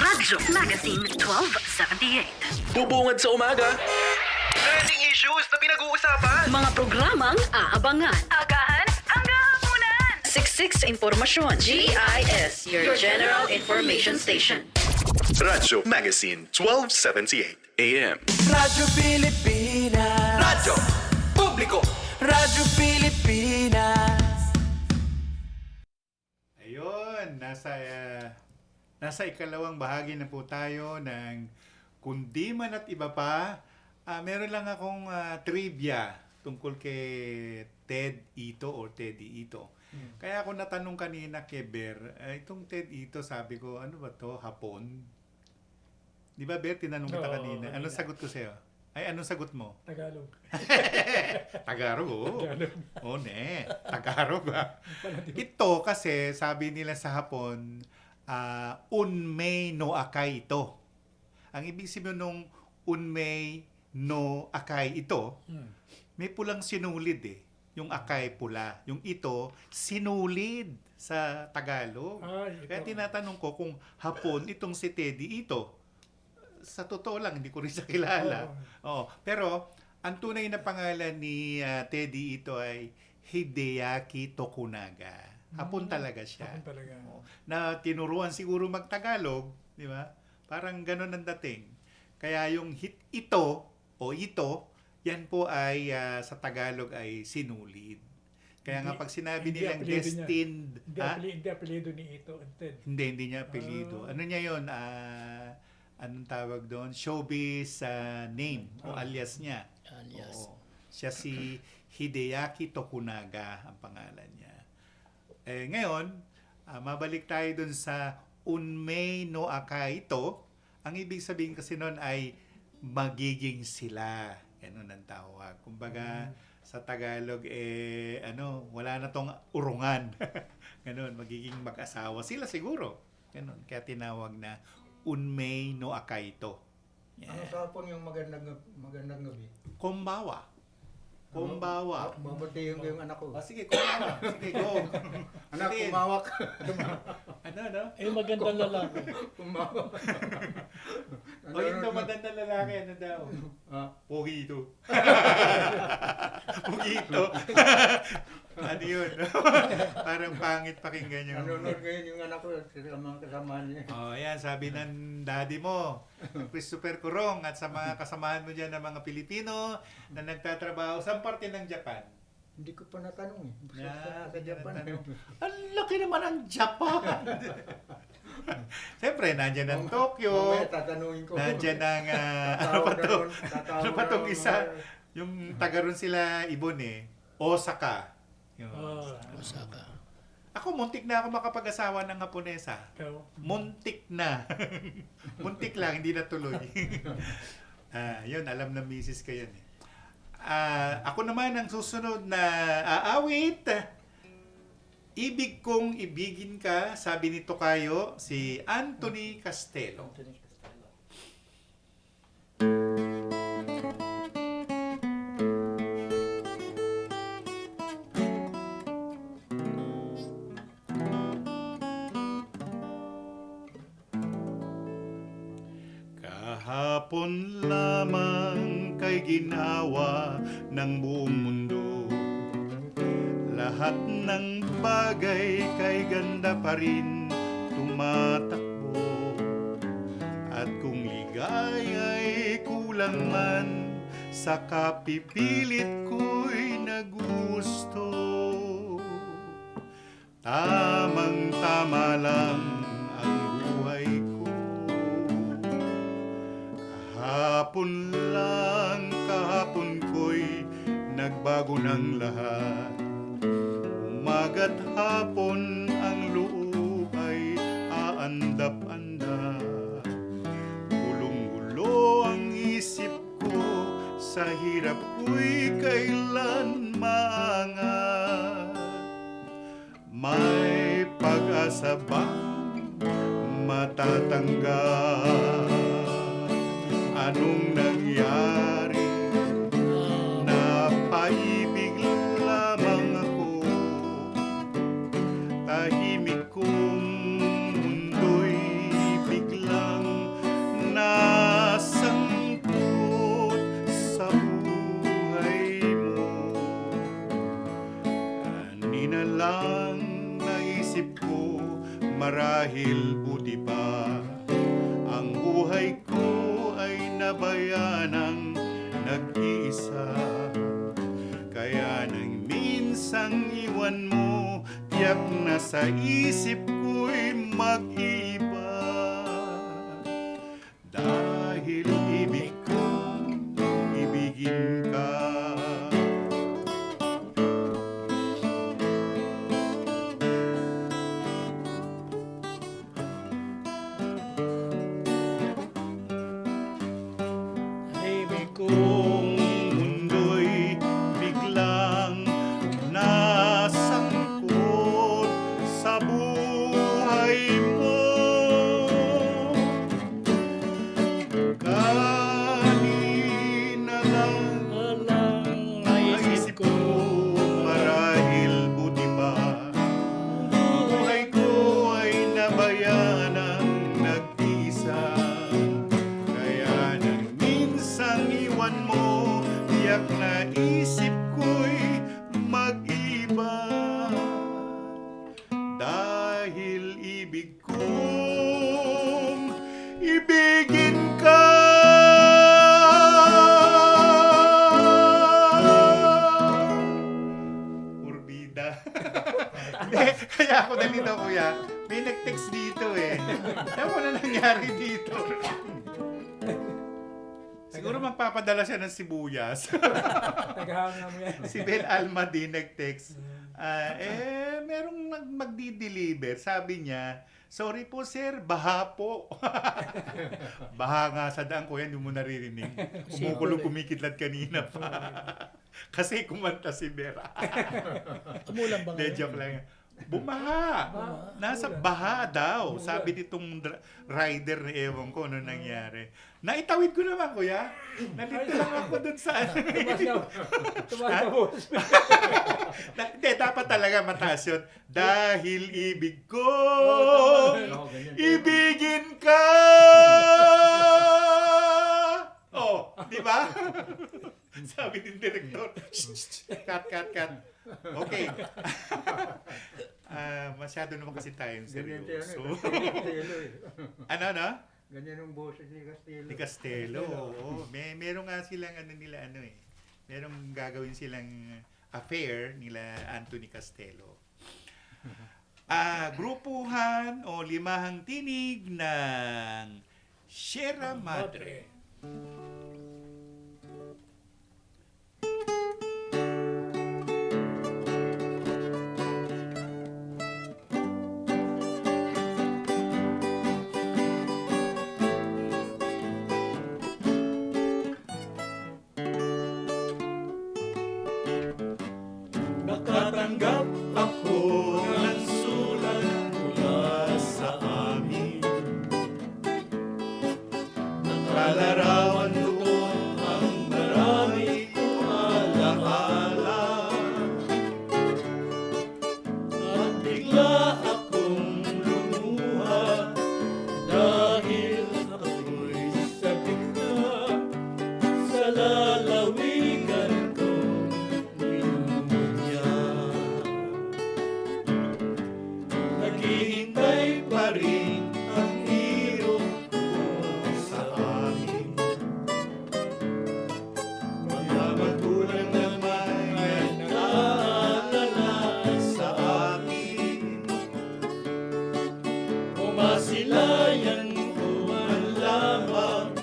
Radyo Magazine 1278. Bubungad sa umaga. Trending issues na pinag-uusapan. Mga programang aabangan. Agahan hanggang hapunan. Siksik sa impormasyon. GIS, your general information station. Radyo Magazine 1278 AM. Radyo Pilipinas. Radyo Publiko. Radyo Pilipinas. Ayun, nasa ikalawang bahagi na po tayo ng Kundi Man at Iba Pa. Meron lang akong trivia tungkol kay Ted Ito or Teddy Ito. Kaya ako natanong kanina kay Ber, itong Ted Ito, sabi ko, ano ba to, Hapon? Di ba, Ber, tinanong kita Oo, kanina. kanina. Anong sagot ko sa'yo? Ay, anong sagot mo? Tagalog. Tagarog, oo. Tagalog. Oo, ne. Tagarog, Ito kasi, sabi nila sa Hapon, unmei no akai ito. Ang ibig sabihin nung unmei no akai ito, may pulang sinulid eh. Yung akai pula. Yung ito, sinulid sa Tagalog. Ay, ito. Kaya tinatanong ko kung Hapon itong si Teddy ito. Sa totoo lang, hindi ko rin siya kilala. Oo. Pero, ang tunay na pangalan ni Teddy ito ay Hideaki Tokunaga. Hapon talaga siya. Hapon talaga. Oo. Na tinuruan siguro magtagalog, di ba? Parang ganun ang dating. Kaya yung ito, yan po ay sa Tagalog ay sinulid. Kaya nga pag sinabi hindi nilang apelyido niya. destined, Hindi apelyido ni Ito and Ted. hindi niya apelyido. Ano niya yun? Anong tawag doon? Showbiz name o alias niya. Alias. Oo. Siya si Hideaki Tokunaga ang pangalan niya. Ngayon, mabalik tayo doon sa Unmei no Akai ito. Ang ibig sabihin kasi noon ay magiging sila. Ganun ang tawag. Kumbaga, sa Tagalog, wala na tong urungan. Ganun, magiging mag-asawa. Sila siguro. Ganun. Kaya tinawag na Unmei no Akai ito. Ano sa hapon yung magandang gabi? Kombawa. Kombawa. Mabuti yung anak ko. Sige, kombawa. Sige, go. Anak, Sige. kumawak. Ano? Eh, magandang lalaki. Kumawak. O yun daw, magandang lalaki. Ano daw? Pogi ito. Pogi ito. Ano yun? Parang pangit pakinggan yun. Nanonood ngayon yung anak ko sa mga kasama niya. Ayan, sabi ng daddy mo, Christopher Curong, at sa mga kasamahan mo dyan ng mga Pilipino na nagtatrabaho sa parte ng Japan. Hindi ko pa natanong eh. Yan, Sa Japan. Ang laki naman ang Japan! Siyempre, nandyan ang Tokyo, Mamaya tatanungin ko. nandyan ang, ano pa tong isa, yung taga ron sila Ibon eh, Osaka. Yun. Osaka. Ako, muntik na ako makapag-asawa ng Haponesa. Ikaw. Muntik na. Muntik lang, hindi natuloy. Yun, alam na misis ko yan eh. Ako naman ang susunod na aawit. Ibig kong ibigin ka, sabi ni Tokayo, si Anthony Castelo. Kahapon lamang kay ginawa ng buong mundo. Lahat ng bagay kay ganda pa rin tumatakbo. At kung ligaya'y kulang man, sa kapipilit ko'y nagusto. Tamang-tama lang ang buhay ko. Kahapon ko'y nagbago ng lahat. Umaga't hapon ang loob ay aandap-andap. Gulong-gulo ang isip ko, sa hirap ko'y kailan maangat. May pag-asa bang matatanggap? Anong nangyari? Napaibig lamang ako. Tahimik kong mundo'y biglang marahil buti pa ang buhay ko ay nabayanang nag-iisa. Kaya nang minsang iwan mo, tiyak na sa isip ko'y mag-iba. Dahil ibig ko, ibigin ka. Tahimik ko. Kung mundo'y biglang nasangkot sa buhay mo, kanina lang Alang naisip ko, marahil buti ba ang buhay ko ay nabayanang nag-isa. Kaya nang minsang iwan mo, tiyak na isip ko'y mag-iba. Dahil ibig kong ibigin ka. Urbida. Hindi, kaya ako nalito, kuya. May nag-text dito eh. Ewan ko na nangyari dito. Siguro magpapadala siya ng sibuyas. Naghahanga mo yan. Si Bel Alma din nag-text. Merong magdi-deliver. Sabi niya, sorry po sir, baha po. Baha nga sa daan ko yan, hindi mo naririnig. Kumukulong kumikidlat kanina pa. Kasi kumanta si Vera. Umulan ba De, ngayon? joke lang. Bumaha. Nasa baha daw. Sabi nitong rider na ewan ko ano nangyari. Naitawid ko naman, kuya. Nalito lang ako dun sa ano. Tumas na boses. Hindi, dapat talaga mataas yun. Dahil ibig ko, ganyan. ibigin ka! Oh, di ba? Sabi din direktor, cut. Okay. Masyado naman kasi tayong Ganyan seryoso. Castelo eh. Ano? Ganyan yung boses ni Castelo. Ni Castelo. Oo. Meron nga silang merong gagawin silang affair nila Anthony Castelo. Grupuhan o limahang tinig ng Sierra Madre. Nakatanggap ako ng sulat mula sa amin. Nakalarawan doon ang marami kong alaala. At bigla akong lumuha dahil ako'y sabik na sa lalawigan kong minumunya. Naghihintay pa rin ang hero ko sa amin. Mga magulang naman ay naalala sa amin. Umasilayan ko man lamang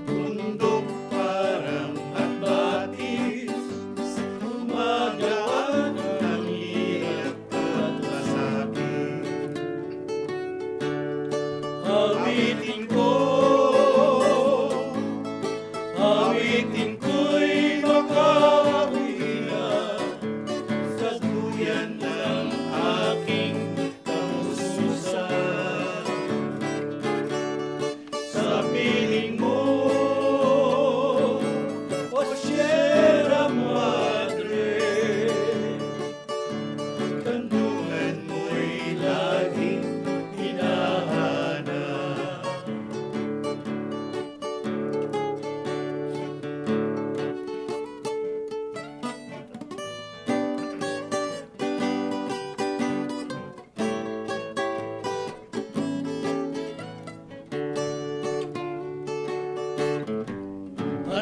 bundok parang at batis. Umagaan ang hirap at masakit. Awitin ko'y makauwi na sa duyan ng aking kamususan. Sa piling mo, o Sierra Madre, kandungan mo'y laging hinahanap.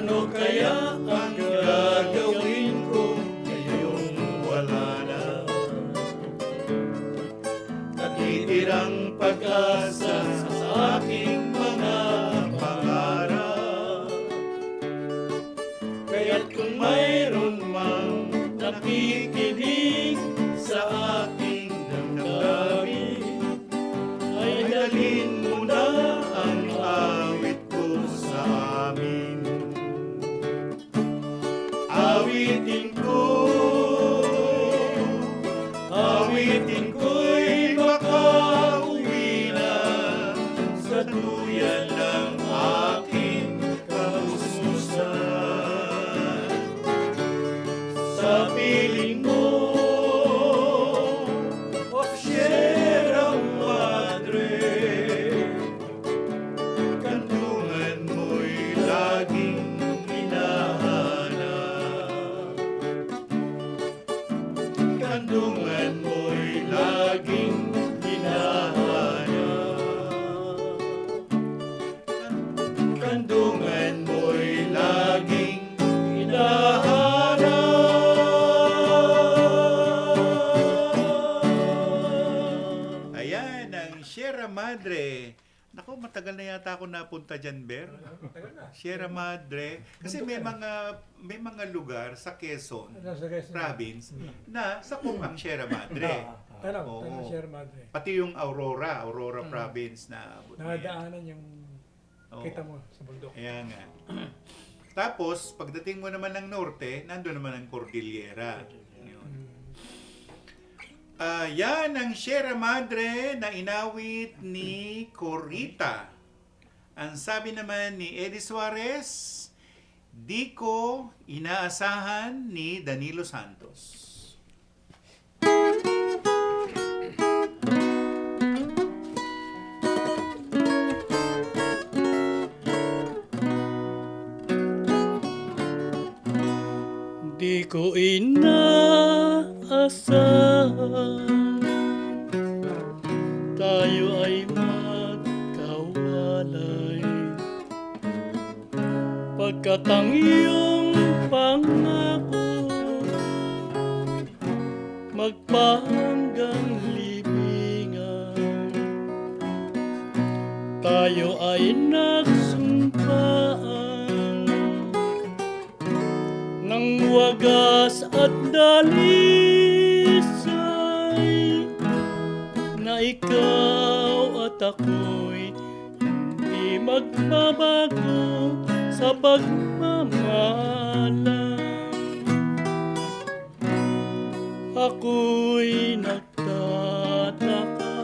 Ano kaya ang gagawin ko ngayong wala na? Natitirang pag-asa sa aking mga pangarap. Kaya't kung mayroon mang nakikinig sa aking damdamin, ay dalhin mo na ang awit ko sa amin. Awitin ko'y makauwi na sa duyan ng aking kausmusan. Sa piling mo, Sierra Madre, kantungan mo'y laging hinahanap. Kandungan mo'y laging hinahanap. Kandungan mo'y laging hinahanap. Ayan, ang Sierra Madre. Naku, matagal na yata ako napunta dyan, Ber. Sierra Madre. Kasi may mga lugar sa Quezon Nasa Quezon. province na sakop ang Sierra Madre. Tanong, Oo. tanong Sierra Madre. Pati yung Aurora province na abot na yan. Nakadaanan yung Oo. kita mo sa bundok. Kaya nga. Tapos, pagdating mo naman ng norte, nandun naman ang Cordillera. Yun. Yan ang Sierra Madre na inawit ni Corita. Ang sabi naman ni Eddie Suarez, di ko inaasahan ni Danilo Santos. Di ko inaasahan tayo ay magkawalay, pagkat ang iyong pangako magpahanggang libingan. Tayo ay nagsumpaan ng wagas at dalisay, na ikaw at ako'y hindi magbabago sa pagmamahalan. Ako'y nagtataka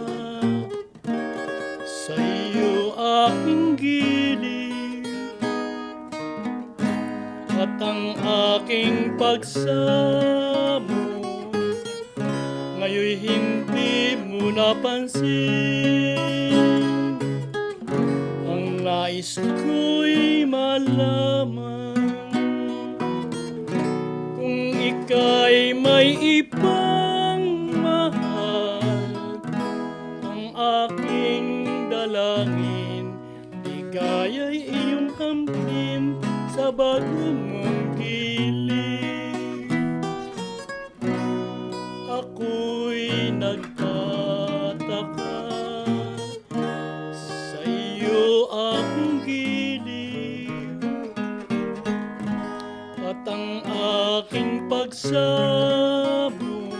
sa iyo aking giliw, at ang aking pagsamo ngayoy hindi mo napansin. Ang nais ko'y malaman kung ika'y may ibang mahal. Ang aking dalangin, ligaya'y iyong kamtin sa bago mong giling. Ako'y nagtataka sa iyo aking giliw, at ang aking pagsamo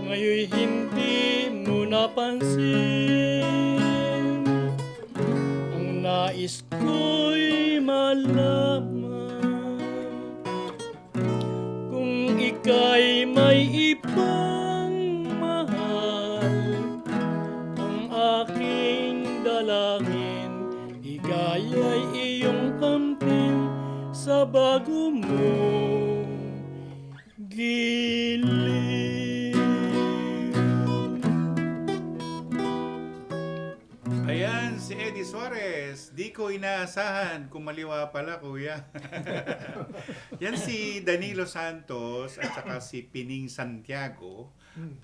ngayoy hindi mo napansin. Ang nais ko'y malaman kung ika'y may ibang mahal. Ang aking dalangin, igaya'y iyong kamtin sa bago mong giliw. Ayan, si Eddie Suarez. Di ko inaasahan. Kumaliwa pala, kuya. Yan si Danilo Santos at saka si Pining Santiago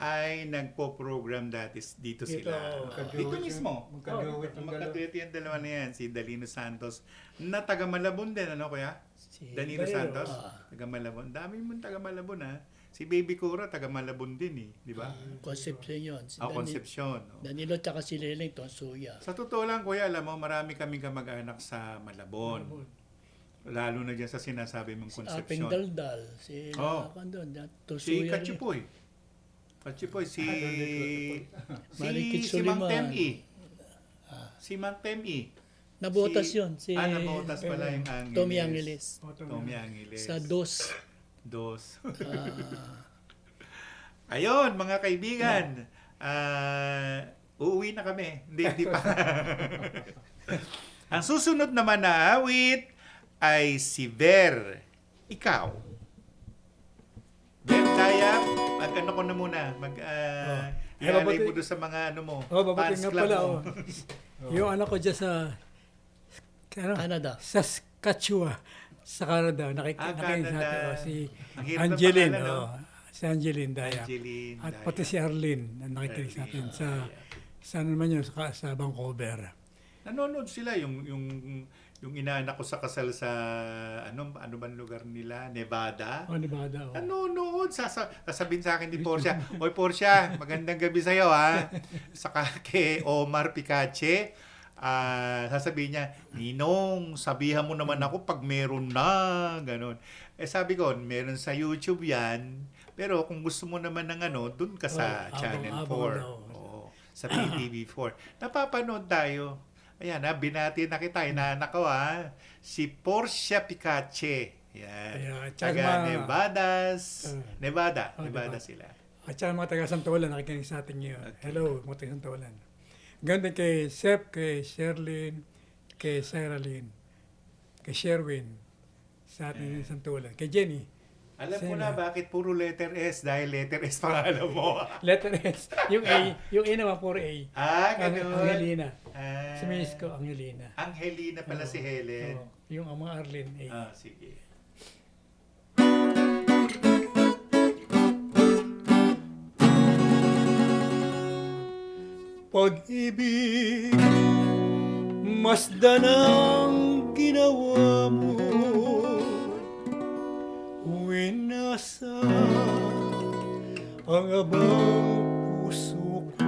ay nagpo-program dati dito sila. Dito mismo. Magkaduwit yung dalawa. Magkatuwit yung dalawa na yan. Si Danilo Santos na taga Malabon din. Ano, kuya? Si Danilo Bayro, Santos. Taga Malabon. Dami mong taga Malabon, ha? Si Baby Cora, taga Malabon din, Di ba? Concepcion yun. Si Concepcion. Danilo tsaka si Leleng Tonsuya. Sa totoo lang, kuya, alam mo, marami kaming kamag-anak sa Malabon. Lalo na dyan sa sinasabi mong Aping Concepcion. Daldal. Si Oh. Doon. Si Tonsuya. Kachipoy. Kachipoy, si Marikit si Mang Suliman. Temi. Si Mang Temi. Nabotas yun. Si nabotas pala yung Angeles. Tommy Angeles. Tommy Angeles. Sa DOS. Dos. Ayun, mga kaibigan. Uuwi na kami. Hindi pa. Ang susunod naman na awit ay si Ver. Ikaw. Ver, kaya mag-ano ko na muna. Ialay mo doon sa mga ano mo. Babating fans nga club pala. mo. Yung anak ko dyan sa Canada. Saskatchewan, sa Canada. Canada. Si Ang hirap ng Angeline. pangalan, no? Si Angeline Dayak. Angeline At Dayak. pati si Arlene na nakikinig sa atin sa ano naman yun, sa Vancouver. Nanonood sila yung inaanak ko sa kasal sa ano bang lugar nila, Nevada. Nevada. Nanonood, sasabihin sa akin ni Portia, "Oy Portia, magandang gabi sa iyo, ha." Saka kay Omar Picache, sasabihin niya, "Ninong, sabihan mo naman ako pag meron na." Ganon. Sabi ko, meron sa YouTube yan, pero kung gusto mo naman ng doon ka sa Channel 4. Oo, sa PTV4. Napapanood tayo. Ayan, binati na kita, inaanak ko, si Portia Picache. Yan. Ayan, Taga tsaka Nevada Nevada. sila. At saka mga taga Santolan, nakikinig sa atin ngayon. Hello, mga taga Santolan. Ganda kay Sep, kay Sherlyn, kay Sarah Lynn, kay Sherwin, sa atin sa Santolan. Kay Jenny. Alam ko na bakit puro letter S, dahil letter S pangalan mo. Letter S. Yung A naman, puro A. Ganun. Angelina. Ah, Si Miss ko, Angelina. Angelina pala si Helen. Yung mga Arlene, A. Sige. Pag-ibig, masdan ang ginawa mo. Winasa ang abang puso ko.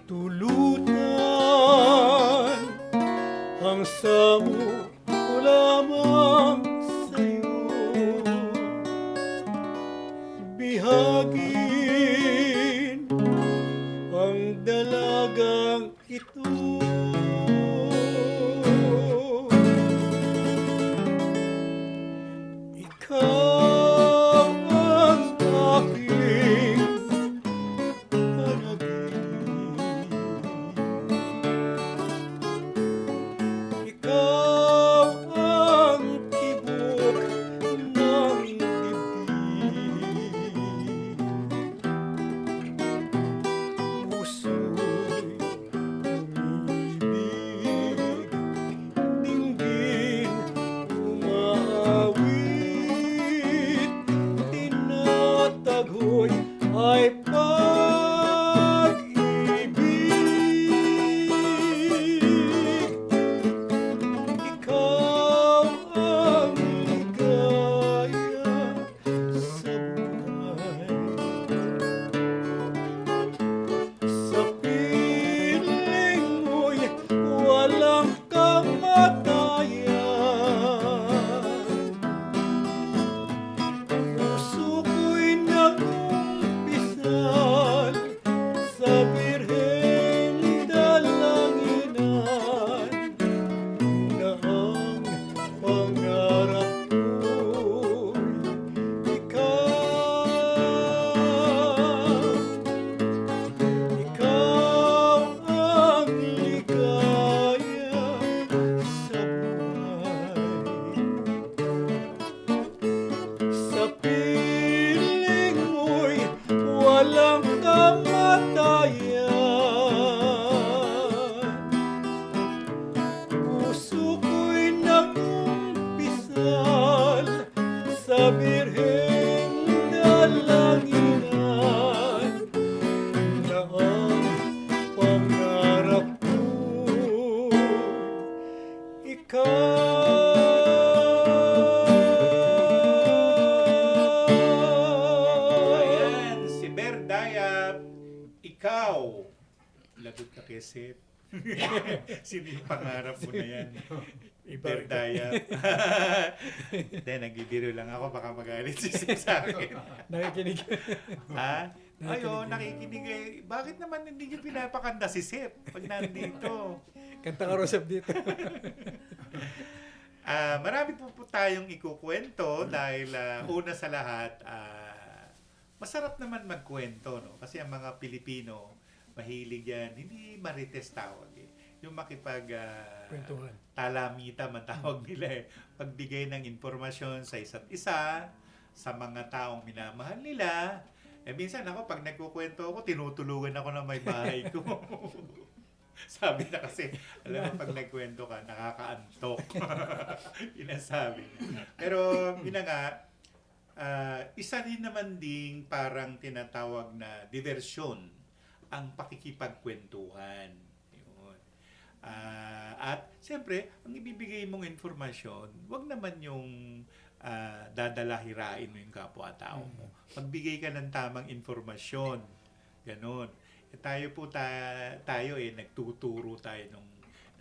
Tulutan ang samo ko lamang sa'yo. Bihagin ang dalagang ito. Ikaw ang aking panaginip. Ikaw ang tibok ng dibdib. Puso'y umibig, dinggin umaawit, tinatagoy ay pag-ibig. Ikaw ang ligaya sa buhay. Sa piling mo'y walang kamatayan. Puso ko'y nag-umpisal sa Birhen Dalanginan, na ang pangarap ko'y ikaw ang ligaya sa buhay. Sa piling mo'y walang kamatayan. Dayap, ikaw. Lagot ka kay Seth. Sino yung pangarap mo na yan? Iber Dayap. Hindi, nagbibiro lang ako. Baka magalit si Seth sa akin. Nakikinig. Ha? Ayun, nakikinig eh. Bakit naman hindi niyo pinapakanta si Seth pag nandito? Kanta ka, Rosep, dito. Marami po tayong ikukwento dahil una sa lahat, masarap naman magkwento, no? Kasi ang mga Pilipino, mahilig yan. Hindi marites tawag eh. Yung makipag Kwentuhan. talamita man tawag nila eh. Pagbigay ng impormasyon sa isa't isa, sa mga taong minamahal nila. Eh minsan ako, pag nagkukwento ako, tinutulungan ako ng may bahay ko. Sabi na kasi, alam mo, pag nagkwento ka, nakakaantok. Yun ang sabi. Pero, yun na nga, isa rin naman ding parang tinatawag na diversyon ang pakikipagkwentuhan. Yun. At, siyempre, ang ibibigay mong informasyon, wag naman yung dadalahirain mo yung kapwa-tao mo. Magbigay ka ng tamang informasyon. Ganon. Tayo po tayo nagtuturo tayo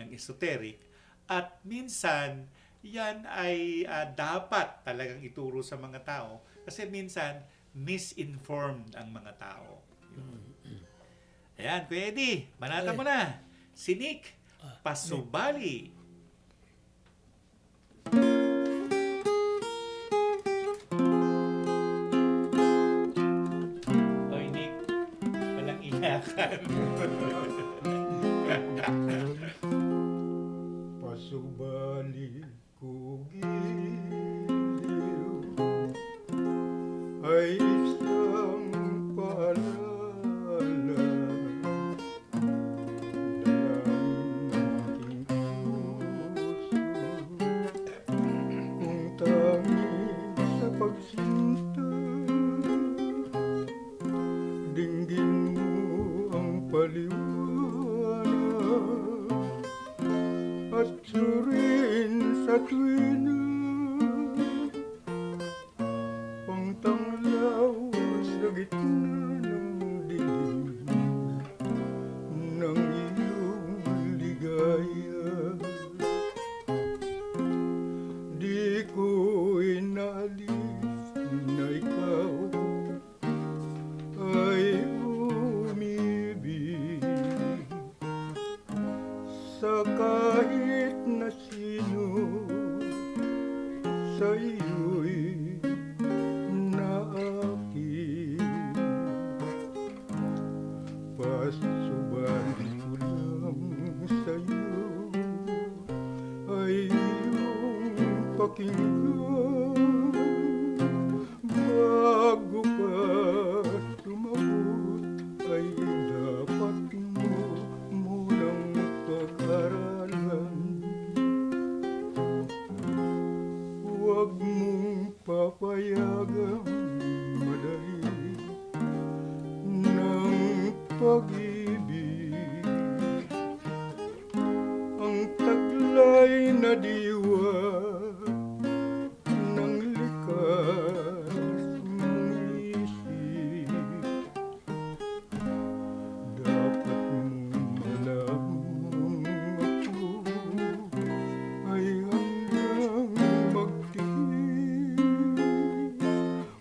ng esoteric at minsan yan ay dapat talagang ituro sa mga tao kasi minsan misinformed ang mga tao. Yun. Ayan, Kuya Eddie, banata mo na. Sinik, Pasubali. Oy, Nick, walang iyakan. Pasubali ko giliw ay isang paalala. Dalangin ng aking puso kung tanging sa pagsinta. Dinggin mo ang paliwanag at surin sa tuwina ang tanglaw sa gitna ng dilim ng iyong ligaya. Di ko inalis na ikaw ay umibig sa kahit na sino sa iyo'y naakit. Pasubali ko lang sa'yo ay iyong pakinggan bago ka sumagot ay dapat mo munang pag-aralan. Huwag mong papayagang madali ng pag-ibig ang taglay na diwa ng likas mong isip. Dapat mong malamang ako ay handang magtiis.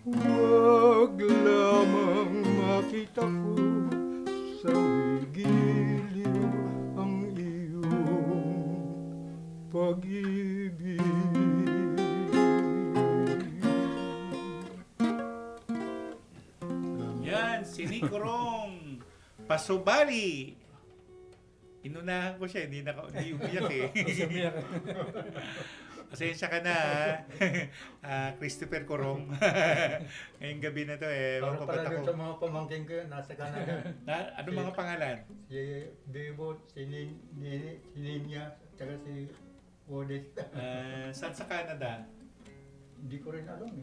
Huwag lamang makita ko sa may giliw ang iyong pag-ibig. Yan, Sinikurong Pasubali. Inunahan ko siya, hindi umiyak eh. Pasensya ka na, Christopher Kurong. Ngayong gabi na to Para mapapat pala dun ako. sa mga pamangkin ko yun, nasa Canada. Ano mga pangalan? Si Bebo, si Ninya, tsaka si Odette. Saan sa Canada? Hindi ko rin alam eh.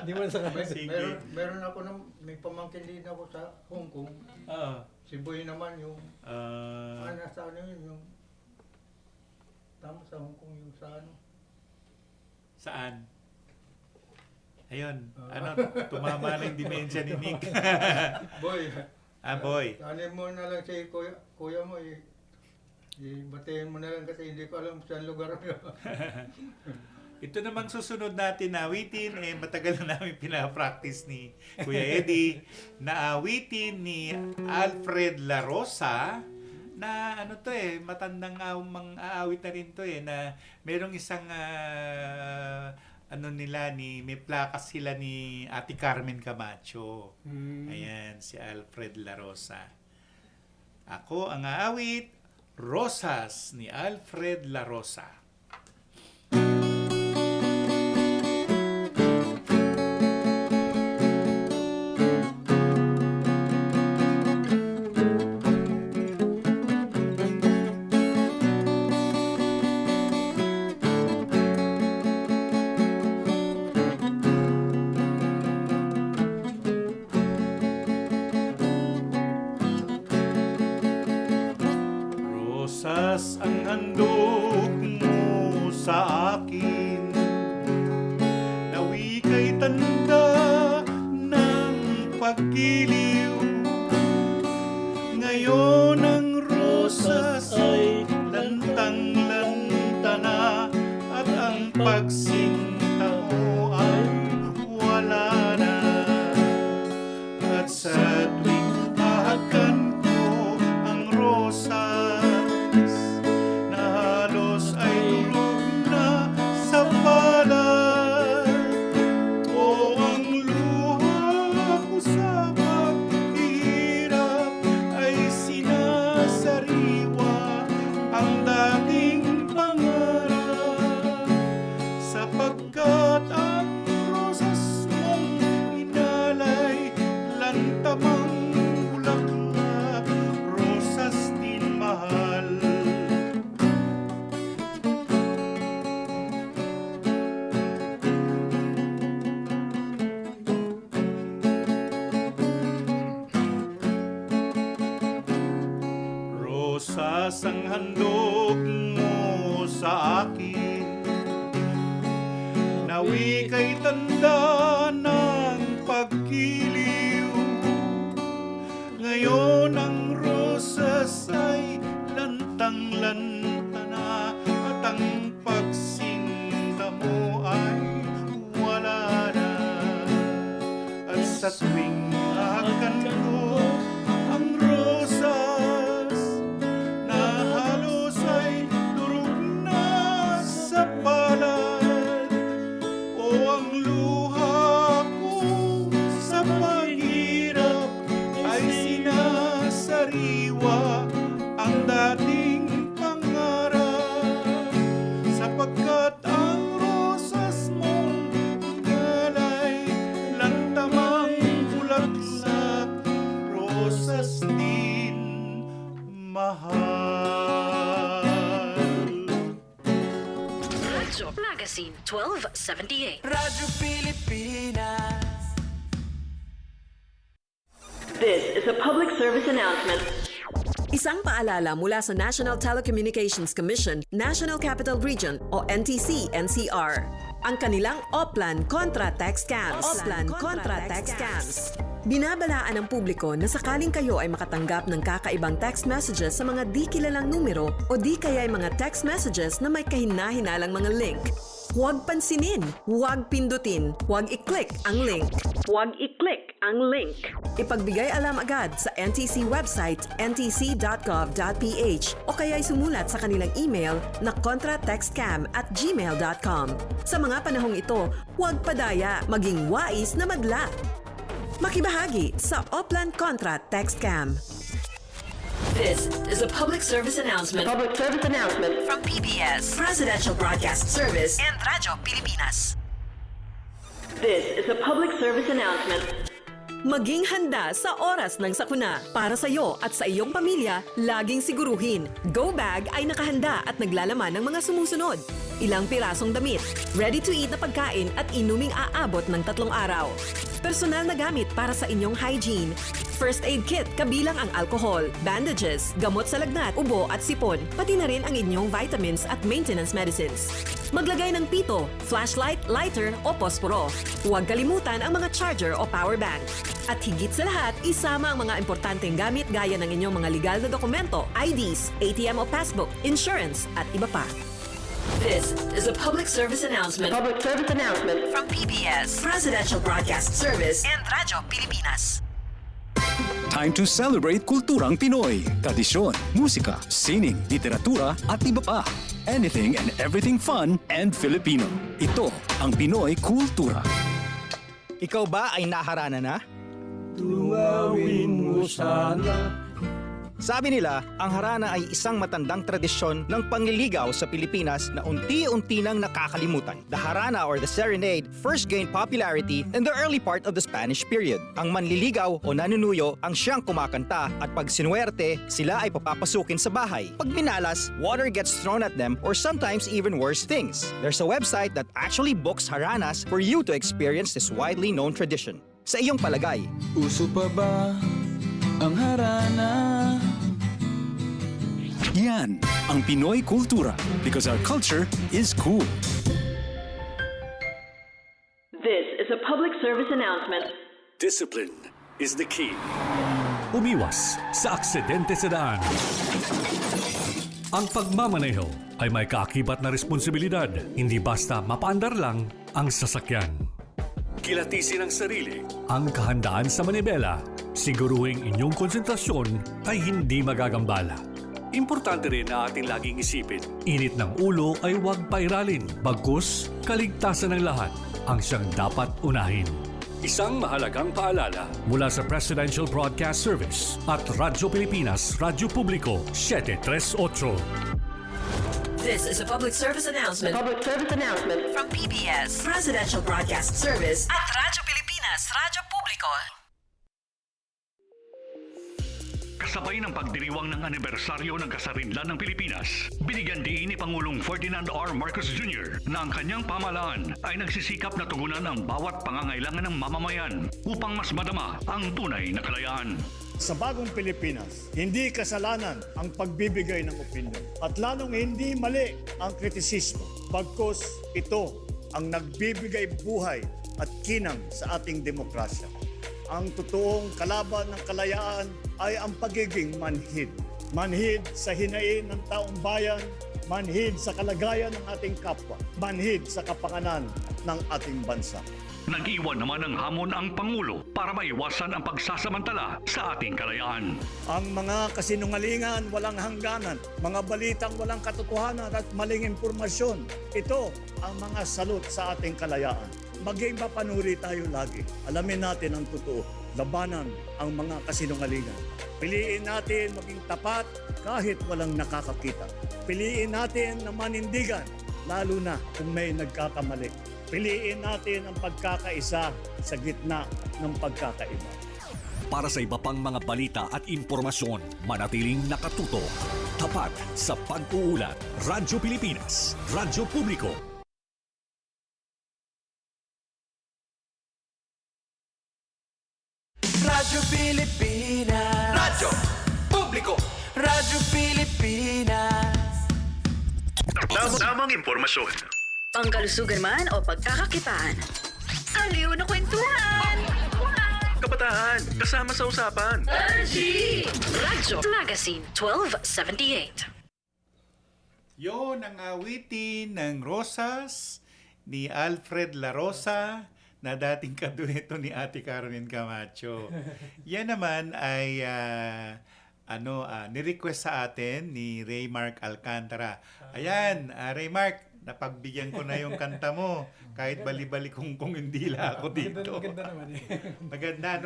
Hindi mo na sa kamay. Sige. Meron ako may pamangkin din ako sa Hong Kong. Oo. Si Boy naman yung, Ah, nasa ano yun, yung, tama sa Hong Kong yung sa ano. saan? Ayun, tumama na yung dimensya ni Nick. Boy, Boy. ano mo na lang si kuya mo, batiin mo na lang kasi hindi ko alam saan lugar niya. Ito namang susunod natin na awitin, matagal na namin pinapractice ni Kuya Eddie, na awitin ni Alfred La Rosa, na matandang mang-aawit na rin to na merong isang may plakas sila ni Ate Carmen Camacho. Ayan, si Alfred La Rosa. Ako ang aawit, Rosas ni Alfred La Rosa. Rosas ang handog mo sa akin, nawi kay tanda ng pagkiliw. Ngayon ang rosas ay lantang-lanta na, at ang pagsinta mo ay wala na. At sa tuwing hahagan ko ang rosas, na halos ay durog na sa palad, o ang luha ko sa paghihirap ay sinasariwa ang dating pangarap, sapagkat ang rosas mong inalay lantamang bulaklak, rosas din mahal. Rosas ang handog mo sa akin, nawi kay tanda ng pagkiliw. Ngayon ang rosas ay lantang-lanta na, at ang pagsinta mo ay wala na. At sa tuwing hahagan ko ang rosas, na halos ay durog na sa palad, o ang luha ko sa paghirap ay sinasariwa ang dating pangarap, sapagkat ang rosas mong inalay lantamang bulaklak, rosas din mahal. Radyo Magazine 1278. Radyo Pilipinas. This is a public service announcement. Isang paalala mula sa National Telecommunications Commission, National Capital Region o NTC-NCR. Ang kanilang Oplan Contra Text Scams. Oplan Contra Text Scams. Binabalaan ng publiko na sakaling kayo ay makatanggap ng kakaibang text messages sa mga di kilalang numero o di kaya ay mga text messages na may kahina-hinalang mga link. Huwag pansinin, huwag pindutin, huwag i-click ang link. Huwag i-click ang link. Ipagbigay alam agad sa NTC website ntc.gov.ph o kaya'y sumulat sa kanilang email na contratextcam@gmail.com. Sa mga panahong ito, huwag padaya, maging wais na madla. Makibahagi sa Oplan Contra Text Scam. This is a public service announcement. Public service announcement From PBS, Presidential Broadcast Service, and Radyo Pilipinas. This is a public service announcement. Maging handa sa oras ng sakuna. Para sa iyo at sa iyong pamilya, laging siguruhin. Go Bag ay nakahanda at naglalaman ng mga sumusunod. Ilang pirasong damit, ready-to-eat na pagkain at inuming aabot ng 3 araw. Personal na gamit para sa inyong hygiene. First aid kit kabilang ang alcohol, bandages, gamot sa lagnat, ubo at sipon, pati na rin ang inyong vitamins at maintenance medicines. Maglagay ng pito, flashlight, lighter o posporo. Huwag kalimutan ang mga charger o power bank. At higit sa lahat, isama ang mga importanteng gamit gaya ng inyong mga legal na dokumento, IDs, ATM o passbook, insurance at iba pa. This is a public service announcement. From PBS, Presidential Broadcast Service and Radyo Pilipinas. Time to celebrate kulturang Pinoy. Tradisyon, musika, sining, literatura at iba pa. Anything and everything fun and Filipino. Ito ang Pinoy Kultura. Ikaw ba ay naharana na? Tunawin mo sana. Sabi nila, ang harana ay isang matandang tradisyon ng pangliligaw sa Pilipinas na unti-unti nang nakakalimutan. The harana or the serenade first gained popularity in the early part of the Spanish period. Ang manliligaw o nanunuyo ang siyang kumakanta at pag sinuwerte, sila ay papapasukin sa bahay. Pag minalas, water gets thrown at them or sometimes even worse things. There's a website that actually books haranas for you to experience this widely known tradition. Sa iyong palagay, Uso pa ba ang harana? Yan ang Pinoy Kultura because our culture is cool. This is a public service announcement. Discipline is the key. Umiwas sa aksidente sa daan. Ang pagmamaneho ay may kaakibat na responsibilidad, hindi basta mapaandar lang ang sasakyan. Kilatisin ang sarili, ang kahandaan sa manibela, siguruhing inyong konsentrasyon ay hindi magagambala. Importante rin na ating laging isipin, init ng ulo ay huwag pairalin, bagkus kaligtasan ng lahat ang siyang dapat unahin. Isang mahalagang paalala mula sa Presidential Broadcast Service at Radyo Pilipinas, Radyo Publiko 738. This is a public service announcement. From PBS, Presidential Broadcast Service at Radyo Pilipinas, Radyo Publiko. Kasabay ng pagdiriwang ng anibersaryo ng kasarinlan ng Pilipinas, binigyan diin ni Pangulong Ferdinand R. Marcos Jr. na ang kanyang pamahalaan ay nagsisikap na tugunan ang bawat pangangailangan ng mamamayan upang mas madama ang tunay na kalayaan. Sa bagong Pilipinas, hindi kasalanan ang pagbibigay ng opinyon at lalong hindi mali ang kritisismo. Bagkus ito ang nagbibigay buhay at kinang sa ating demokrasya. Ang totoong kalaban ng kalayaan ay ang pagiging manhid. Manhid sa hinain ng taong bayan, manhid sa kalagayan ng ating kapwa, manhid sa kapanganan ng ating bansa. Nag-iwan naman ng hamon ang Pangulo para maiwasan ang pagsasamantala sa ating kalayaan. Ang mga kasinungalingan walang hangganan, mga balitang walang katotohanan at maling impormasyon, ito ang mga salot sa ating kalayaan. Maging mapanuri tayo lagi. Alamin natin ang totoo. Labanan ang mga kasinungalingan. Piliin natin maging tapat kahit walang nakakakita. Piliin natin na manindigan, lalo na kung may nagkakamali. Piliin natin ang pagkakaisa sa gitna ng pagkakaiba. Para sa iba pang mga balita at impormasyon, manatiling nakatuto. Tapat sa pag-uulat. Radyo Pilipinas, Radyo Publiko. Radyo Pilipinas. Radyo Publiko. Radyo Pilipinas. Tamang impormasyon. Pangkalusugan man o pagkakakitaan. Aliw na kwentuhan! Kabataan, kasama sa usapan. Radyo Magazine 1278. Yon ang awitin ng Rosas ni Alfred La Rosa na dating kadueto ni Ate Carmen Camacho. Yan naman ay ni-request sa atin ni Raymark Alcantara. Ayan, Raymark, napagbigyan ko na yung kanta mo. Kahit bali-bali kung hindi la ako dito. Maganda naman eh. Maganda.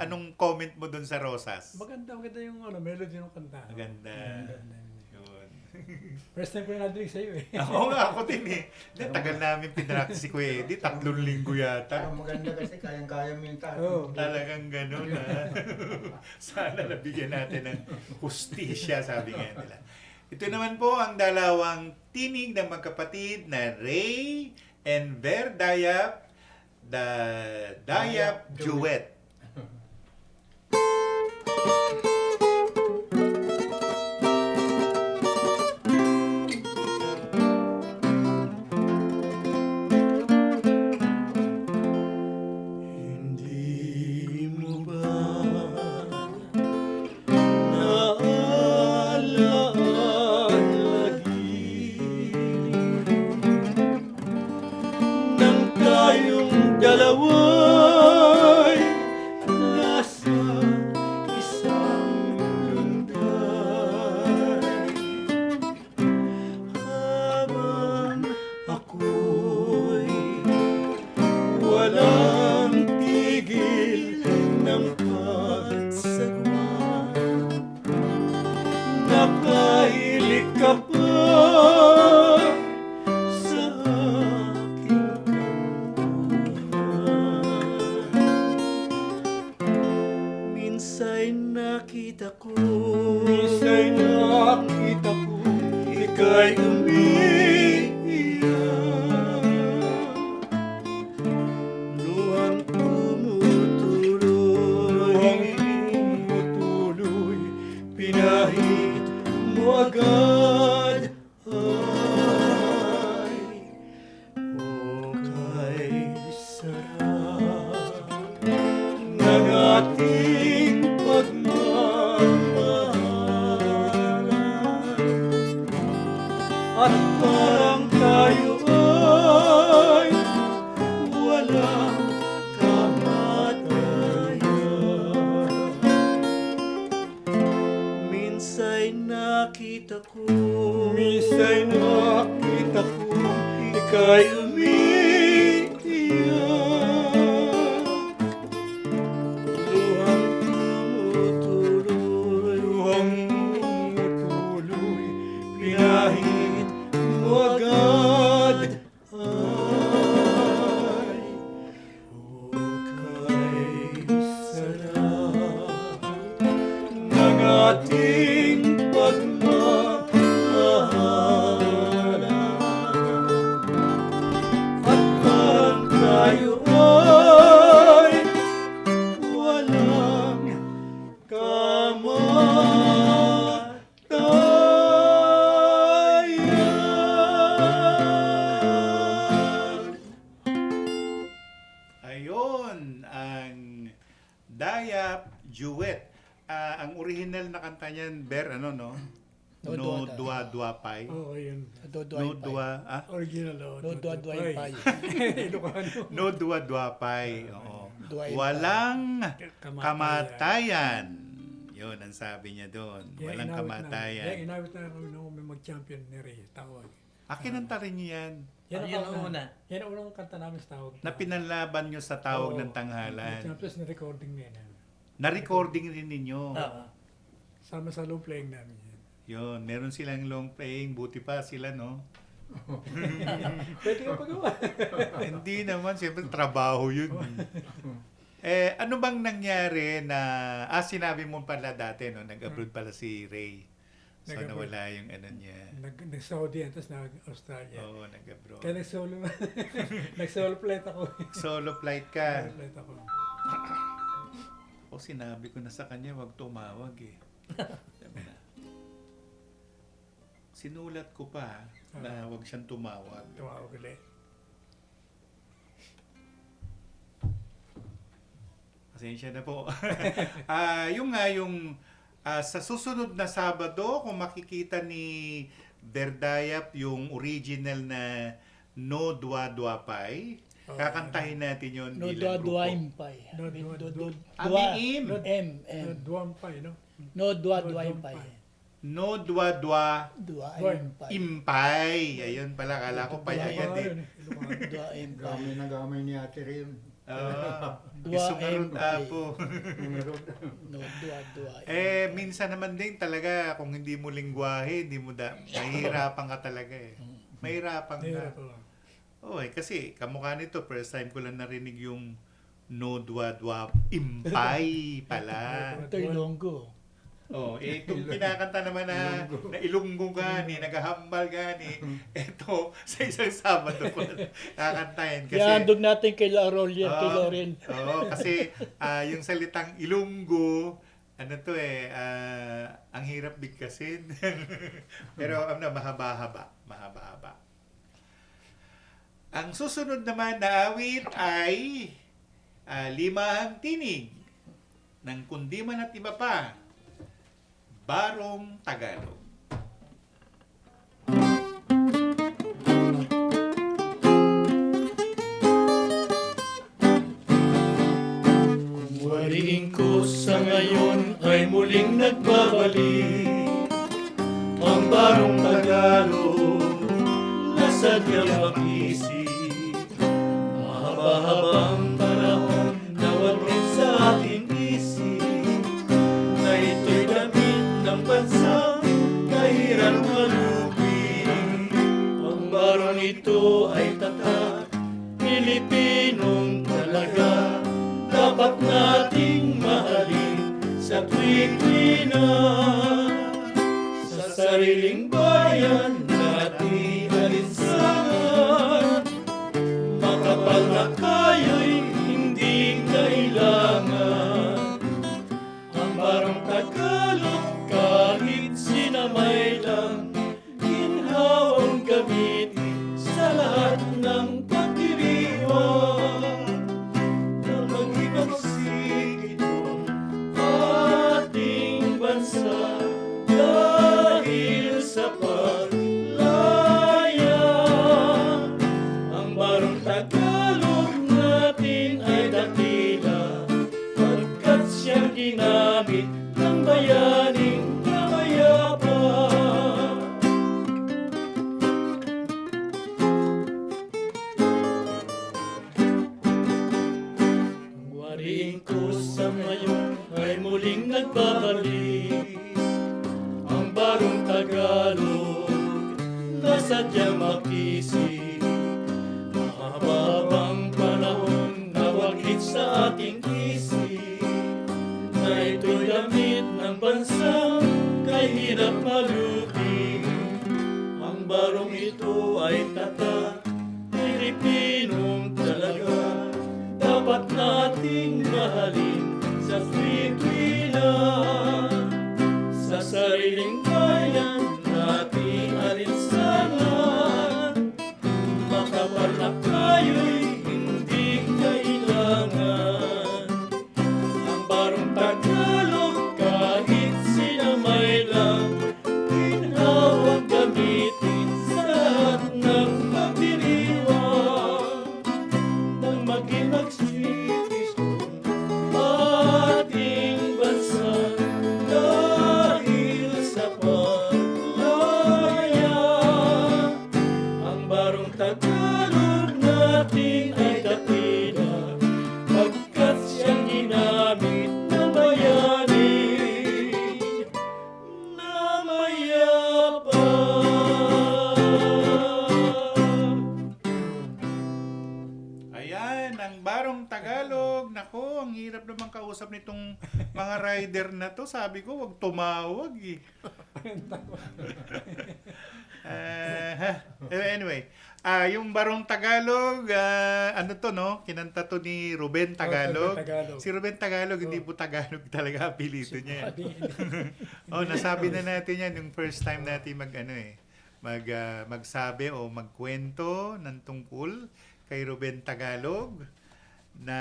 Anong comment mo dun sa Rosas? Maganda yung melody ng kanta. Maganda. Yun. First time ko na nadinig sa'yo eh. Oo nga, ako din eh. Tagal namin pinractice si Kuya Eddie, 3 linggo yata. Maganda kasi kayang-kaya mo yung tao. Oo. Talagang ganun ha. Sana nabigyan natin ng hustisya, sabi nga nila. Ito naman po ang dalawang tinig ng magkapatid na Ray and Ver Dayap, the Dayap Duet. Minsa'y nakita ko, minsa'y nakita ko, ika'y umiiyak. Luhang tumutuloy, pinahit mo agad. Ay, o kay sarap ng ating pagmamahalan, at parang tayo ay walang kamatayan. Minsa'y nakita ko, minsa'y nakita ko, ika'y umiiyak. Luhang tumutuloy, pinahit mo agad. Ay, o kay sarap ng ating pagmamahalan, at parang tayo ay walang kamatayan. Ayun, ang Dayap Duet. Ang original na kanta niyan, Ber, ano, no? No Dua Dua Pai. Oo, yun. No Dua, Original. No Dua Dua Pai. Ilocano. No Dua Dua Pai. Oo. Dua Pai. Walang kamatayan. Yun ang sabi niya doon. Kaya Walang Kaya kamatayan. inawit na kami nung may mag-champion ni Ray, tawag. Kinanta rin niyo yan. Yan Yun ang ang una. Yan ang unang kanta namin sa tawag. Na pinanlaban niyo sa tawag ng tanghalan. Champions na recording na yan. Na-recording rin ninyo. Sama sa low playing namin yan. Yun, meron silang long playing. Buti pa sila, no? Pwede ka pagawa. Hindi naman, siyempre trabaho yun. Ano bang nangyari na, sinabi mo pala dati, no? Nag-abroad pala si Ray. So, Nag-abroad. nawala yung ano niya. Nag-Saudi yan, tapos nag-Australia. Oo, nag-abroad. Kaya nag-solo flight ako. Solo flight ka. Solo flight ako. Sinabi ko na sa kanya, wag tumawag eh. Sabi na. Sinulat ko pa na wag siyang tumawag. Tumawag ulit. Pasensya na po. Yung sa susunod na Sabado, kung makikita ni Verdayap yung original na No Dua Dua Pai, kakantahin natin yun No bilang Dua Dua grupo. Impay. Im. Duwang pa, no? No Dua Dua Impay. No Dua Dua Dua Impay. Impay. Ayun pala, kala ko payagan din. Dua Impay. Gamay na gamay ni Ate Rin. Dua Isumarot Impay. po. No Dua Dua. Minsan naman din talaga, kung hindi mo lingwahe, hindi mo mahirapan ka talaga eh. Mahirapan ka. Hirap ako. Kasi kamukha nito, first time ko lang narinig yung No Dua Dua Impay pala. Ito yung Ilonggo. Itong kinakanta naman na ilunggo gani, naghahambal gani, ito sa isang Sabado po kakantahin. Kasi, Ihandog natin kay Laurel, kay Lauren. kasi yung salitang ilunggo, ano to ang hirap bigkasin. Pero mahaba-haba. Ang susunod naman na awit ay Limahang Tinig ng Kundiman at Iba Pa, Barong Tagalog. Wariin ko sa ngayon ay muling nagbabalik ang Barong Tagalog na sadyang mag-isip. Mahaba-habang panahon na wagin sa ating isip na ito'y damit ng bansang kahirap malupin. Ang barong ito ay tatak, Pilipinong talaga, dapat nating mahalin sa sa tuwing na sa sariling bayan natin alinsangan. Makapal na kayo'y hindi kailangan. Ang barong Tagalog kahit sinamay lang, ginhawang gamitin sa lahat ng pagdiriwang. Na mag-ibagsigit ating bansa dahil sa paglaya. Ang barong Tagalog natin ay dakila, pagkat siyang ginamit ng bayaning namayapa. Ang wariing kusa ngayon ay muling nagbabalik. Ang barong Tagalog na sadyang makisig. Mahababang panahon na waglit sa ating isip, na ito'y damit ng bansang kahirap malupi. Ang barong ito ay tatak, Pilipinong talaga. Dapat nating mahalin sa tuwing-tuwilan. Sa sariling bayan nating alinsangan. Makapal na kayo'y hindi kailangan. Ang barong Tagalog kahit sinamay lang, ginhawang gamitin sa lahat ng pagdiriwang. Nang maging magsipis ating bansa dahil sa paglaya. Ang barong Tagalog natin ay dakila, pagkat siyang ginamit ng bayani na mayapa. Ayan, ang barong Tagalog. Nako, ang hirap naman kausap nitong mga rider na to. Sabi ko, wag tumawag eh. Anyway, yung barong Tagalog, ano to no? Kinanta to ni Ruben Tagalog. Si Ruben Tagalog, hindi po Tagalog talaga apelyido niya. Oh, nasabi na natin yan yung first time natin magsabi o magkwento ng tungkol kay Ruben Tagalog na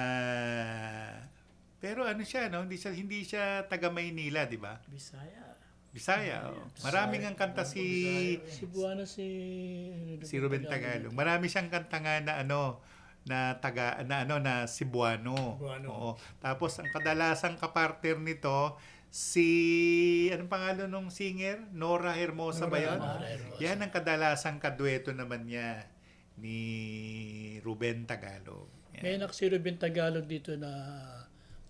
pero ano siya no, hindi siya taga Maynila, di ba? Bisaya. Oh. Maraming ang kanta si Cebuano si Ruben Tagalog. Marami siyang kanta nga na na Cebuano. Oo. Tapos ang kadalasang kapartner nito si anong pangalan nung singer? Nora Hermosa ba 'yan? Yan ang kadalasang kadueto naman niya ni Ruben Tagalog. Yan. May anak si Ruben Tagalog dito na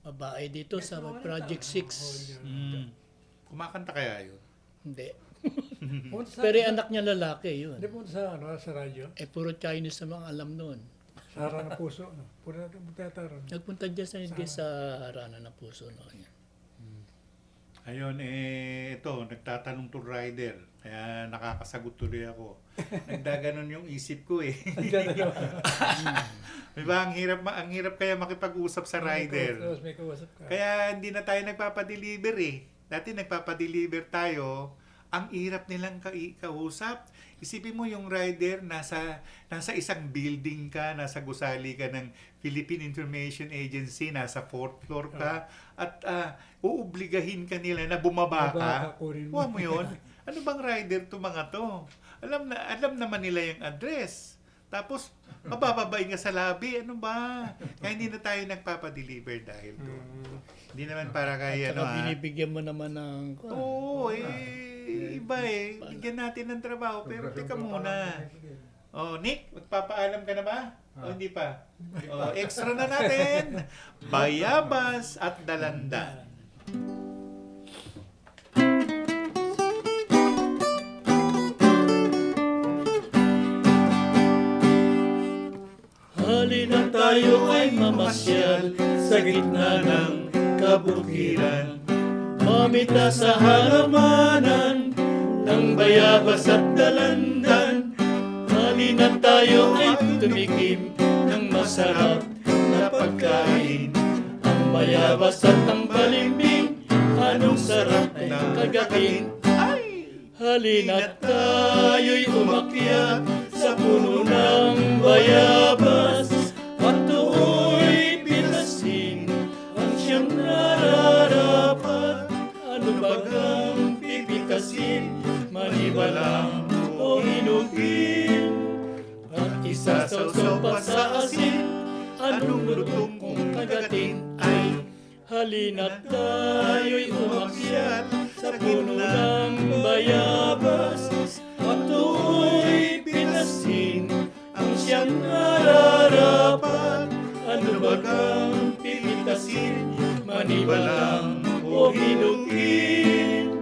babae dito sa Project 6. Kumakanta kaya yun? Hindi. Pero yung anak niya lalaki yun. Hindi po sa radyo. Puro Chinese na mga alam noon. Sa Harana Puso. No? Puro teatro. Nagpunta dyan sa Harana ng Puso noon. Ayun, ito, nagtatanong tour rider. Kaya nakakasagot tuloy ako. Nagdaganon yung isip ko eh. Diba, ang hirap kaya makipag-usap sa rider. Kaya hindi na tayo nagpapadeliver eh. Dati nagpapadeliver tayo, ang hirap nilang kausap. Isipin mo yung rider, nasa isang building ka, nasa gusali ka ng Philippine Information Agency, nasa 4th floor ka, at uubligahin ka nila na bumaba ka. Huwag mo yun. Ano bang rider to mga to? Alam naman nila yung address. Tapos, mabababain ka sa lobby. Ano ba? Kaya hindi na tayo nagpapadeliver dahil doon. Hindi naman para kay binibigyan mo naman ng... Oo, iba eh. Bigyan natin ng trabaho. Pero teka muna. Oh, Nick, magpapaalam ka na ba? O hindi pa? Oh, extra na natin. Bayabas at Dalandan. Halina tayo ay mamasyal sa gitna ng kabukiran. mamita sa halamanan ng bayabas at dalandan. Halina't tayo ay tumikim ng masarap na pagkain. Ang bayabas at ang balimbing, anong sarap ng kagatin. Halina't tayo'y umakyat sa puno ng bayabas at do'y pinasin ang siyang nararapat. Ano bagang pipitasin, manibalang o hinugin, at isasawsaw pa sa asin, anong lutong kung kagatin ay. Halina't tayo'y umakyat sa puno ng bayabas at do'y pinasin ang siyang nararapat. Ano bagang pipitasin, manibalang o hinugin,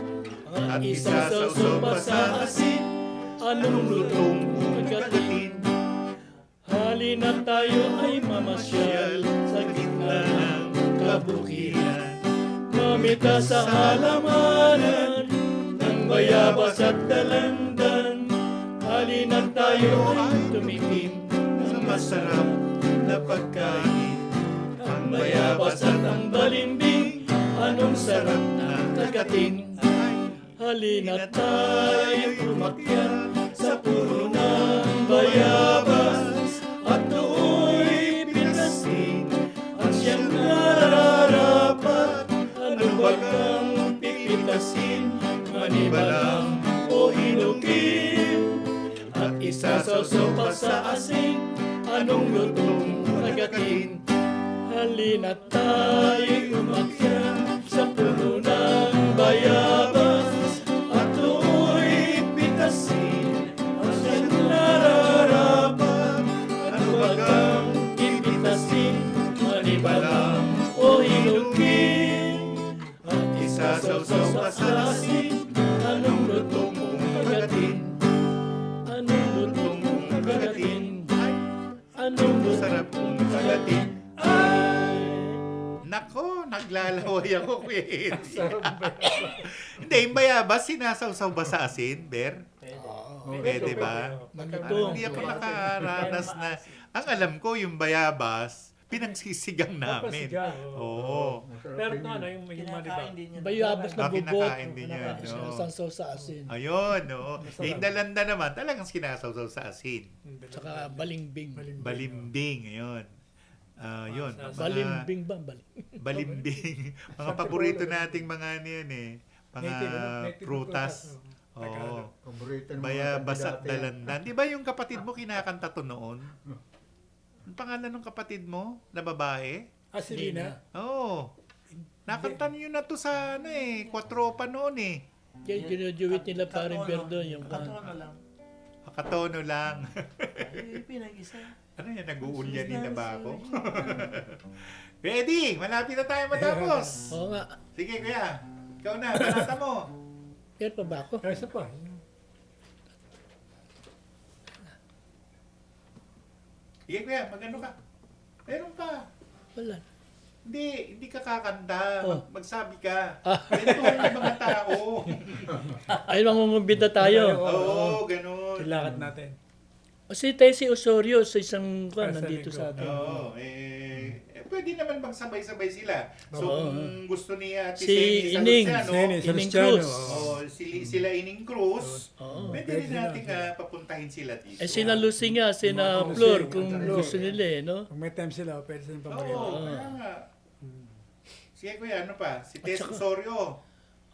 at isasawsaw pa sa asin, anong lutong kung kagatin. Halina't tayo ay mamasyal sa gitna ng kabukiran, mamita sa halamanan ng bayabas at dalandan. Halina't tayo ay tumikim ng masarap na pagkain. Ang bayabas at ang balimbing, anong sarap na kagatin. Halina't tayo umakyat sa puno ng bayabas at do'y pinasin ang siyang nararapat. Ano bagang pipitasin, manibalang o hinugin, at isasawsaw pa sa asin, anong lutong kagatin. Halina't tayo'y umakyat sa puno ng bayabas at do'y pitasin ang siyang nararapat. Ano bagang pipitasin, manibalang o hinugin, at isasawsaw pa sa asin, anong lutong kung kagatin. Anong lutong kung kagatin, anong sarap kung kagatin. Nako, naglalaway ako, Kuya Eddie. Hindi, yung bayabas, sinasawsaw ba sa asin, Ber? Pwede ba? Hindi ako nakaranas na. Ang alam ko, yung bayabas, pinagsisigang namin. Oo. Pero ano, yung maniba. Bayabas na bubot, Kinakain din yun. no? sinasawsaw sa asin, Ayun, no? Yung dalanda naman, talagang sinasawsaw sa asin. tsaka balimbing. Balimbing, ayun. Yun. Mga Balimbing ba? balimbing. Mga paborito nating mga ano yun eh. Mga Native prutas. Oo. Paborito ng mga Bayabas at dati. dalandan. Di ba yung kapatid mo kinakanta to noon? Ang pangalan ng kapatid mo na babae? Asilina. Oo. Nakanta niyo na to sa ano eh, Quatropa noon eh. Kaya ginuduwit nila parin Verdon yung Katono lang. Ano yan, nag-uulyanin na ba ako? Ready! Malapit na tayo matapos! Oo nga. Sige kuya, ikaw na, balata mo. Yan pa ba ako? Isa pa. Sige kuya, magano ka? Meron pa. Wala. Hindi ka kakanta. Oh. Magsabi ka. Ito yung mga tao. Ay, mangungumbida tayo. Oo, ganun. Kailangan natin. O si Tessie Osorio sa isang nandito sa atin. Oo, pwede naman bang sabay-sabay sila? So, Oo. kung gusto niya Ate Si Seni Ining. Salustiano, Ining Cruz. sila Ining Cruz, Oo. pwede rin natin papuntahin sila dito. Sina Lucy nga, sina Flor, kung gusto nila no? Kung may time sila, pwede silang pamarin. Oo, kaya nga. Sige kuya, ano pa? Si Tess Osorio.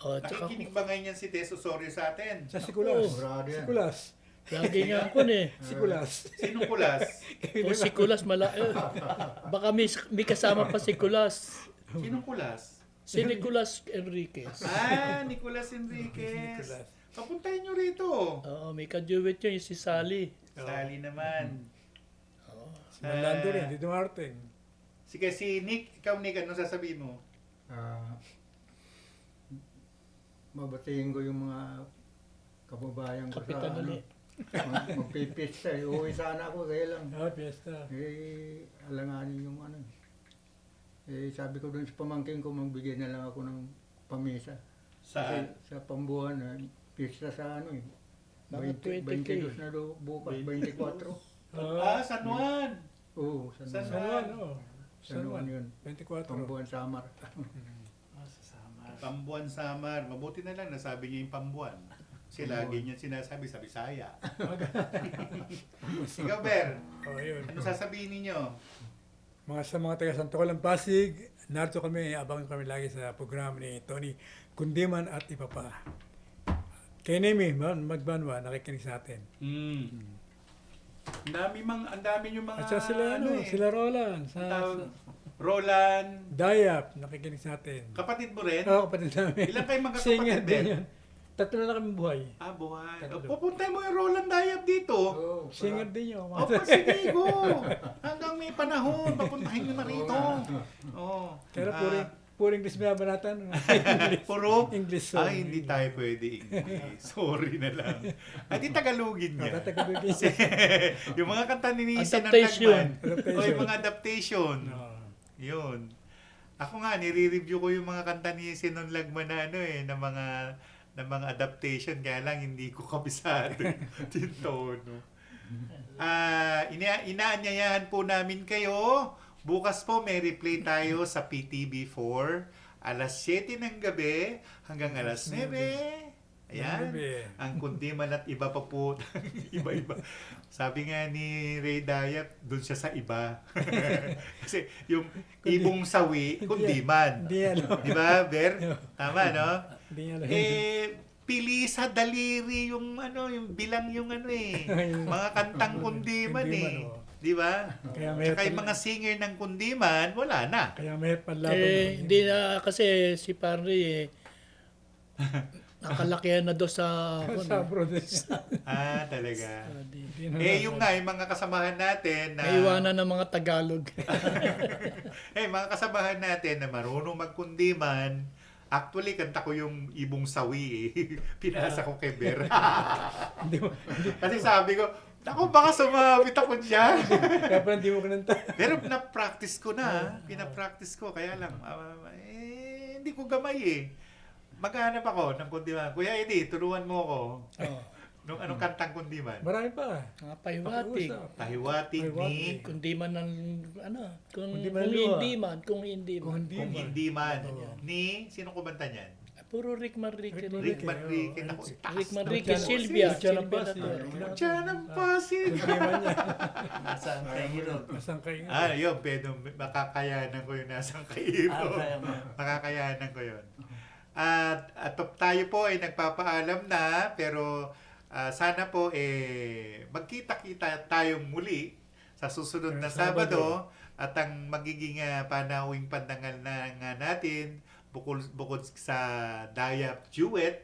Tsaka, Nakikinig ba ngayon yan si Tess Osorio sa atin? Sa Sikulas. Sigurado yan. Sikulas. lagi nga ako Sikulas. Sinong kulas? O si Kulas, baka may kasama pa si Kulas. Sinong kulas? Si Nicolas Enriquez. Nicolas Enriquez. Papuntahin nyo rito. Oo, may kaduet yun, yung si Sally. Sally naman. Malando rin, di dumarting. Sige, si Nick. Ikaw, Nick, ano sasabihin mo? Mabatiin ko yung mga kababayan ko Kapitan sa ulit. magpipista. Uwi sana ako, kaya lang. Fiesta. Alanganin yung ano. Sabi ko dun sa pamangkin ko, magbigay na lang ako ng pamisa. Saan? Kasi sa Pambuhan, pista sa ano eh. Mga 20 20K. 22 na do, bukas, 24. San Juan. Oo, San San San Juan. Juan, oh. San Juan yun. 24. Pambuhan, Samar. Pambuan Samar. Mabuti na lang nasabi niya yung Pambuan. Kasi lagi niya sinasabi sa Bisaya. Ikaw, Ber, Oh, yun. ano sasabihin ninyo? Sa mga taga Santo Colan, Pasig, narito kami, abangan kami lagi sa programa ni Tony Kundiman at iba pa. Kay Nemi, Magbanwa, nakikinig sa atin. Ang dami yung mga At saka sila, sila Roland, tawag, Roland, Dayap, nakikinig sa atin. kapatid mo rin? Oo, kapatid namin. Ilan kayo Singer magkakapatid, din Ben? yun. Tatlo na kami buhay. Buhay. Tatlo. Pupunta mo yung Roland Dayap dito. Oo, Singer din yun. Sige, go. Hanggang may panahon, papuntahin nyo na rito. Oh. Pero puro English binabanatan. Puro? English song. Ay, hindi tayo pwede English. Sorry na lang. Ay, di Tagalogin niya. Tagalogin. Yung mga kanta ni Nisa ng Adaptation. Lagman. O yung mga adaptation. Yun. Ako nga, nire-review ko yung mga kanta ni Sinon Lagman na ng mga adaptation, kaya lang hindi ko kabisado yung tono. Inaanyayahan po namin kayo. Bukas po may replay tayo sa PTV4 alas 7 ng gabi hanggang alas 9. Ayan. Ang Kundiman at iba pa po. Iba-iba. Sabi nga ni Ray Dayap, doon siya sa iba. Kasi yung ibong sawi, Kundiman. Hindi yan. Di ba, Ber? Tama, no? Hindi yan. Pili sa daliri yung bilang yung mga kantang Kundiman eh. Di ba? Tsaka yung mga singer ng Kundiman, wala na. Kaya may panlaban. Hindi na kasi si Parry nakalakihan na doon sa Sa Brothers. Talaga. Hindi na Yung mga kasamahan natin na... naiwanan ng mga Tagalog. mga kasamahan natin na marunong magkundiman, actually, kanta ko yung Ibong Sawi eh. Pinasa ko kay Ber. Kasi sabi ko, naku, baka sumabit ako dyan. Kaya pa hindi mo kinanta. Pero na-practice ko na. Pina-practice ko. Kaya lang, hindi ko gamay eh. Maghanap ako ng kundiman. Kuya Eddie, turuan mo ako. Anong kantang kundiman? Marami pa. Mga pahiwatig. Pahiwatig ni... Kundi man ng kung Kundi man hindi man, kung hindi man. Kung hindi man. Ni... Sino kumanta niyan? Puro Rick Manrique. Rick Manrique. Ako, Rick Manrique, Silvia. Diyan ang Pasig. Nasaan kayo? Masang kayo. Yun. Pero makakayanan ko yung nasang kairo. Makakayanan ko yun. At tayo po ay nagpapaalam na, pero sana po magkita-kita tayong muli sa susunod na Sabado, at ang magiging panawing pandangal na nga natin bukod sa Dayap Duet,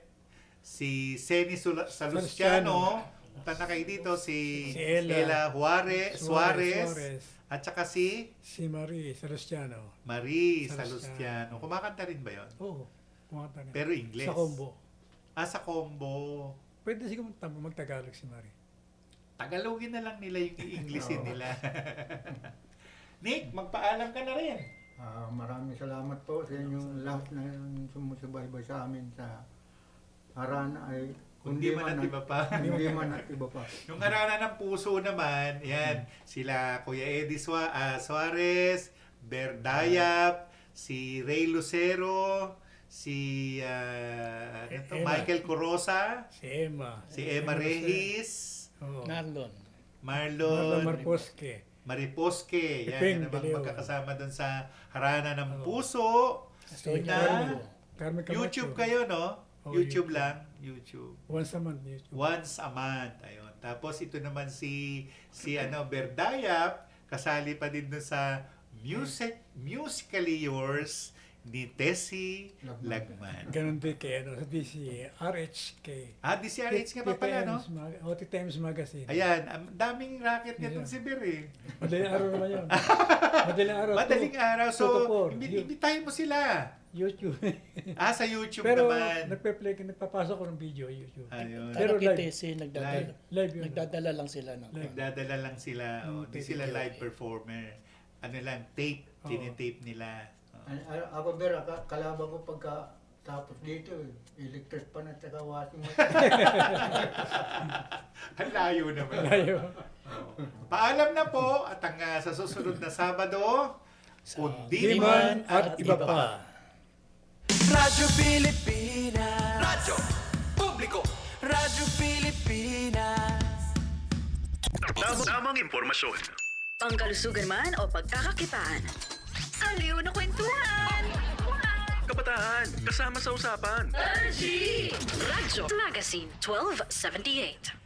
si Seni Salustiano, punta na kayo dito, si Ella Suarez, at saka si Marie Salustiano. Marie Salustiano. Kumakanta rin ba yun? Oo. Kumanta rin. Pero English. Sa combo. Sa combo. Pwede siguro mag-Tagalog si Marie. Tagalogin na lang nila yung i-Englishin nila. Nick, magpaalam ka na rin. Maraming salamat po sa inyong lahat na sumusubaybay sa amin sa Harana ay Kundiman at iba pa. Kundiman at iba pa. Yung Harana ng Puso naman, yan, sila Kuya Eddie Suarez, Ber Dayap, si Ray Lucero, si Michael Corosa, si Emma Reyes, Marlon Mariposque. Yan naman magkakasama doon sa Harana ng Puso. YouTube kayo, no? YouTube lang. YouTube. Once a month. YouTube. Once a month. Ayun. Tapos ito naman si Berdayap, kasali pa din doon sa Musically Yours ni Tessie Lagman. Ganon din kay sa DCRH kay... DCRH nga pa pala, no? OT Times Magazine. Ayan, daming racket niya itong si Bir eh. Madaling araw naman yun. Madaling araw. So, imbitahin mo sila. YouTube. Sa YouTube pero, naman. nagpapasok ko ng video YouTube. Ayun. Pero live. Nagdadala lang sila. Nagdadala lang sila. Hindi sila live performer. Tape. Tinitape nila. Ako, Ber, kalaban ko pagka Tapos dito, electric pa na tsaka washing machine. Ang layo naman. Layo. Paalam na po at sa susunod na Sabado, Kundiman at iba pa. Radyo Pilipinas. Radyo Publiko. Radyo Pilipinas. Tamang impormasyon. Pangkalusugan man o pagkakakitaan. Aliw na kwentuhan! Kabataan, kasama sa usapan. Radyo Magazine 1278.